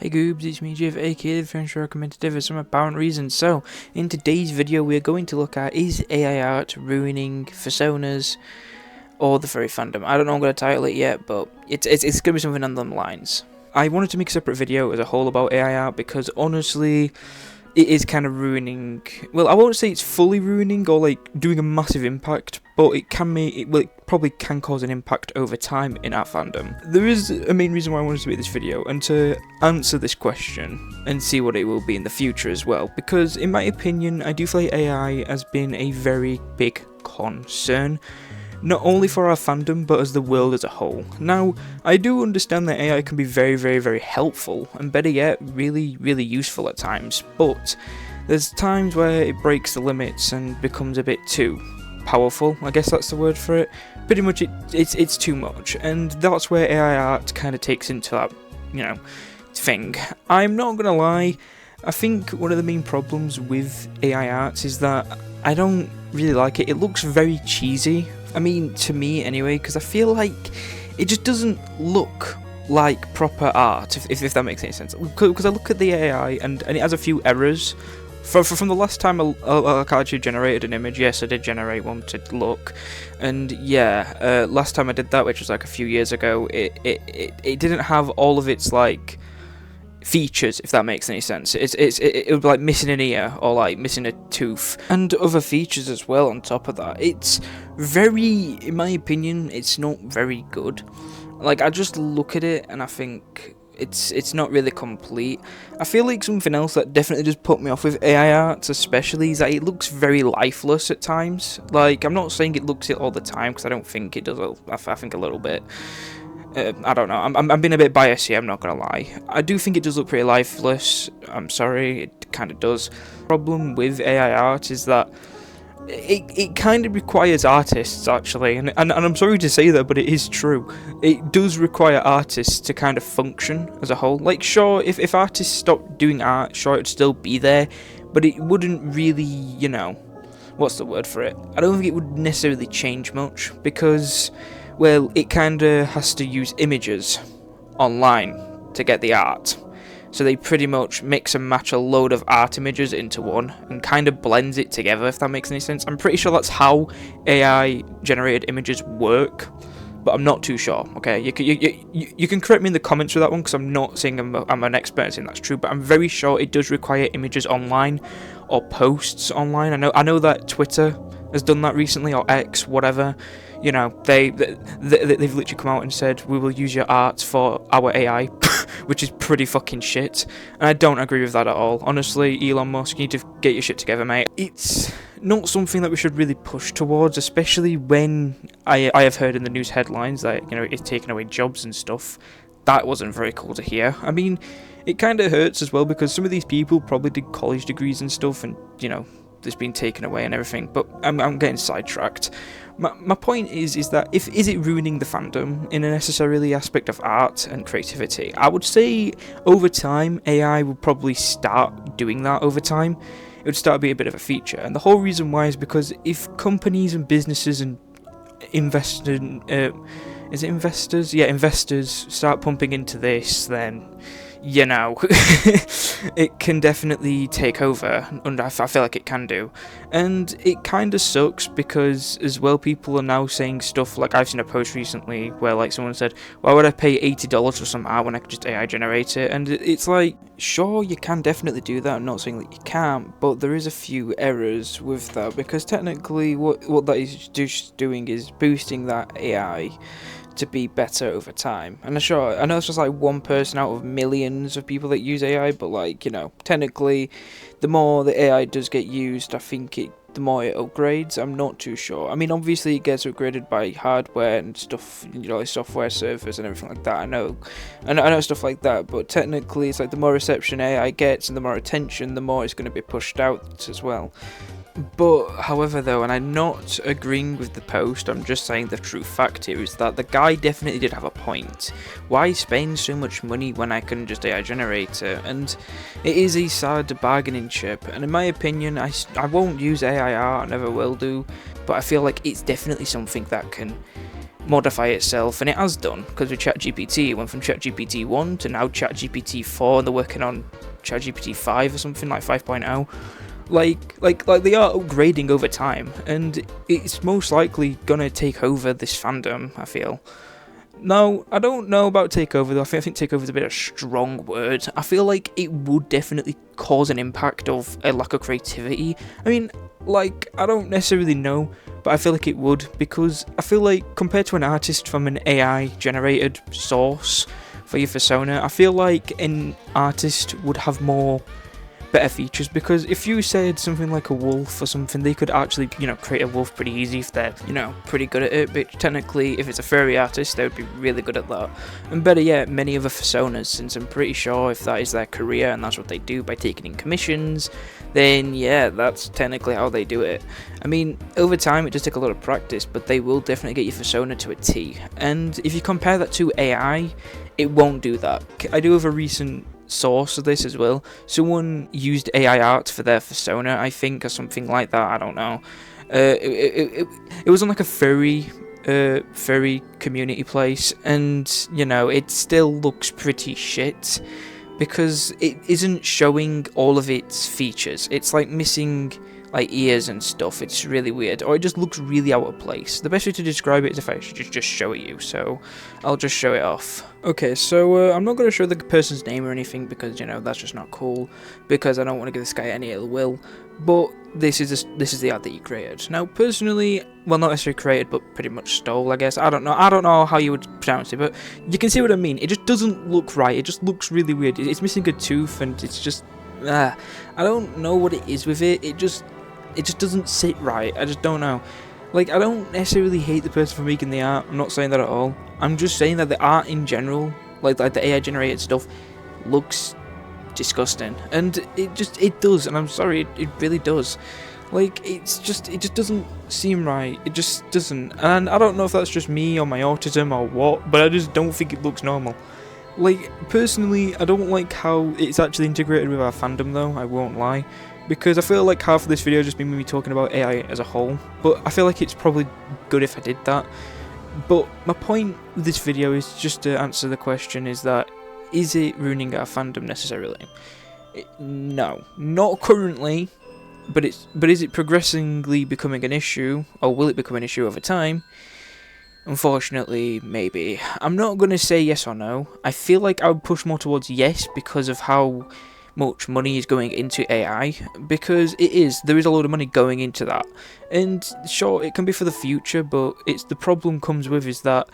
Hey Goobs, it's me Jiv, aka the French Recommended for some apparent reason. So, in today's video we are going to look at, is AI art ruining personas or the furry fandom? I don't know I'm going to title it yet, but it's going to be something on them lines. I wanted to make a separate video as a whole about AI art because honestly, it is kind of ruining, well, I won't say it's fully ruining or like doing a massive impact, but it can make, it probably can cause an impact over time in our fandom. There is a main reason why I wanted to make this video, and to answer this question and see what it will be in the future as well, because in my opinion, I do feel like AI has been a very big concern, not only for our fandom, but as the world as a whole. Now, I do understand that AI can be very helpful, and better yet, really useful at times, but there's times where it breaks the limits and becomes a bit too powerful, I guess that's the word for it. Pretty much it's too much, and that's where AI art kind of takes into that, thing. I'm not gonna lie, I think one of the main problems with AI art is that I don't really like it. It looks very cheesy. I mean, to me anyway, because I feel like it just doesn't look like proper art, if that makes any sense. Because I look at the AI and it has a few errors. From the last time I actually generated an image, yes, I did generate one to look, and yeah, last time I did that, which was like a few years ago, it didn't have all of its like features, if that makes any sense. It would be like missing an ear or like missing a tooth and other features as well on top of that. It's very, in my opinion, it's not very good. Like, I just look at it and I think it's not really complete. I feel like something else that definitely just put me off with AI art especially is that it looks very lifeless at times. Like, I'm not saying it looks it all the time, because I don't think it does. I think a little bit. I don't know, I'm being a bit biased here, I'm not gonna lie. I do think it does look pretty lifeless, I'm sorry, it kind of does. The problem with AI art is that it kind of requires artists, actually, and I'm sorry to say that, but it is true. It does require artists to kind of function as a whole. Like, sure, if artists stopped doing art, sure, it'd still be there, but it wouldn't really, what's the word for it? I don't think it would necessarily change much, because, well, it kinda has to use images online to get the art. So they pretty much mix and match a load of art images into one and kind of blends it together, if that makes any sense. I'm pretty sure that's how AI generated images work, but I'm not too sure. Okay, you can correct me in the comments for that one, because I'm not saying I'm an expert in saying that's true, but I'm very sure it does require images online or posts online. I know that Twitter has done that recently, or X, whatever. They've literally come out and said, we will use your art for our AI, which is pretty fucking shit, and I don't agree with that at all. Honestly, Elon Musk, you need to get your shit together, mate. It's not something that we should really push towards, especially when I have heard in the news headlines that, it's taking away jobs and stuff. That wasn't very cool to hear. I mean, it kind of hurts as well, because some of these people probably did college degrees and stuff, and, it's been taken away and everything, but I'm getting sidetracked. My point is that is it ruining the fandom in a necessarily aspect of art and creativity? I would say over time AI will probably start doing that over time. It would start to be a bit of a feature, and the whole reason why is because if companies and businesses and investors start pumping into this, then it can definitely take over, and I feel like it can do. And it kind of sucks, because as well, people are now saying stuff like, I've seen a post recently where like someone said, why would I pay $80 for some art when I could just AI generate it? And it's like, sure, you can definitely do that, I'm not saying that you can't, but there is a few errors with that, because technically what that is just doing is boosting that AI to be better over time. And sure, I know it's just like one person out of millions of people that use AI, but like, technically the more the AI does get used, I think the more it upgrades. I'm not too sure. I mean, obviously it gets upgraded by hardware and stuff, like software servers and everything like that. I know stuff like that, but technically it's like the more reception AI gets and the more attention, the more it's going to be pushed out as well. But, however though, and I'm not agreeing with the post, I'm just saying the true fact here is that the guy definitely did have a point. Why spend so much money when I can just AI generate it? And it is a sad bargaining chip, and in my opinion, I won't use AI art, I never will do, but I feel like it's definitely something that can modify itself, and it has done, because with ChatGPT, it went from ChatGPT 1 to now ChatGPT 4, and they're working on ChatGPT 5 or something, like 5.0. Like they are upgrading over time, and it's most likely gonna take over this fandom, I feel. Now, I don't know about takeover though. I think takeover is a bit of a strong word. I feel like it would definitely cause an impact of a lack of creativity. I mean, like, I don't necessarily know, but I feel like it would, because I feel like compared to an artist from an AI generated source for your persona, I feel like an artist would have better features, because if you said something like a wolf or something, they could actually, create a wolf pretty easy if they're, pretty good at it. But technically, if it's a furry artist, they would be really good at that. And better yet, many other personas, since I'm pretty sure if that is their career and that's what they do by taking in commissions, then yeah, that's technically how they do it. I mean, over time it does take a lot of practice, but they will definitely get your persona to a T. And if you compare that to AI, it won't do that. I do have a recent source of this as well. Someone used AI art for their persona, I think, or something like that. I don't know. It was on like a furry community place, and it still looks pretty shit because it isn't showing all of its features. It's like missing like ears and stuff. It's really weird, or it just looks really out of place. The best way to describe it is if I should just show it you, so I'll just show it off. Okay, so I'm not going to show the person's name or anything, because that's just not cool, because I don't want to give this guy any ill will. But this is the art that he created. Now, personally, well, not necessarily created, but pretty much stole, I guess. I don't know how you would pronounce it, but you can see what I mean. It just doesn't look right. It just looks really weird. It's missing a tooth, and it's just I don't know what it is with it. It just doesn't sit right. I just don't know. Like, I don't necessarily hate the person for making the art. I'm not saying that at all. I'm just saying that the art in general, like the AI generated stuff, looks disgusting. And it does, and I'm sorry, it really does. Like, it just doesn't seem right. It just doesn't. And I don't know if that's just me or my autism or what, but I just don't think it looks normal. Like, personally, I don't like how it's actually integrated with our fandom though, I won't lie. Because I feel like half of this video has just been me talking about AI as a whole, but I feel like it's probably good if I did that. But my point with this video is just to answer the question, is it ruining our fandom necessarily? No, not currently, but is it progressively becoming an issue, or will it become an issue over time? Unfortunately, maybe. I'm not going to say yes or no. I feel like I would push more towards yes, because of how much money is going into AI, because there is a lot of money going into that, and sure, it can be for the future, but the problem comes with is that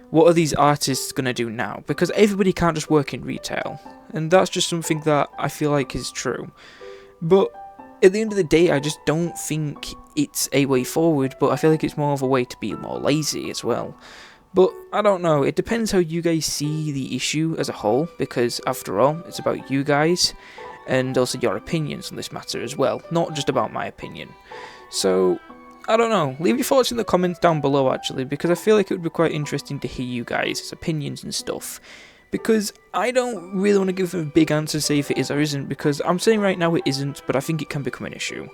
what are these artists going to do now, because everybody can't just work in retail, and that's just something that I feel like is true. But at the end of the day, I just don't think it's a way forward, but I feel like it's more of a way to be more lazy as well. But I don't know, it depends how you guys see the issue as a whole, because after all, it's about you guys, and also your opinions on this matter as well, not just about my opinion. So, I don't know, leave your thoughts in the comments down below actually, because I feel like it would be quite interesting to hear you guys' opinions and stuff. Because I don't really want to give a big answer, say if it is or isn't, because I'm saying right now it isn't, but I think it can become an issue.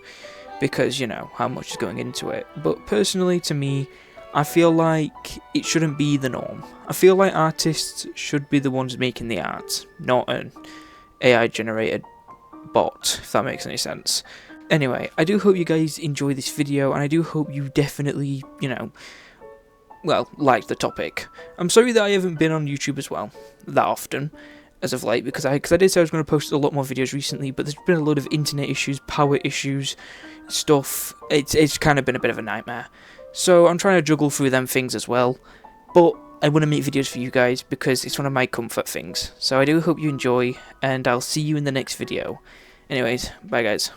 Because, how much is going into it. But personally, to me, I feel like it shouldn't be the norm. I feel like artists should be the ones making the art, not an AI generated bot, if that makes any sense. Anyway, I do hope you guys enjoy this video, and I do hope you definitely, liked the topic. I'm sorry that I haven't been on YouTube as well, that often, as of late, because I did say I was going to post a lot more videos recently, but there's been a lot of internet issues, power issues, stuff. It's kind of been a bit of a nightmare. So I'm trying to juggle through them things as well, but I want to make videos for you guys because it's one of my comfort things. So I do hope you enjoy, and I'll see you in the next video. Anyways, bye guys.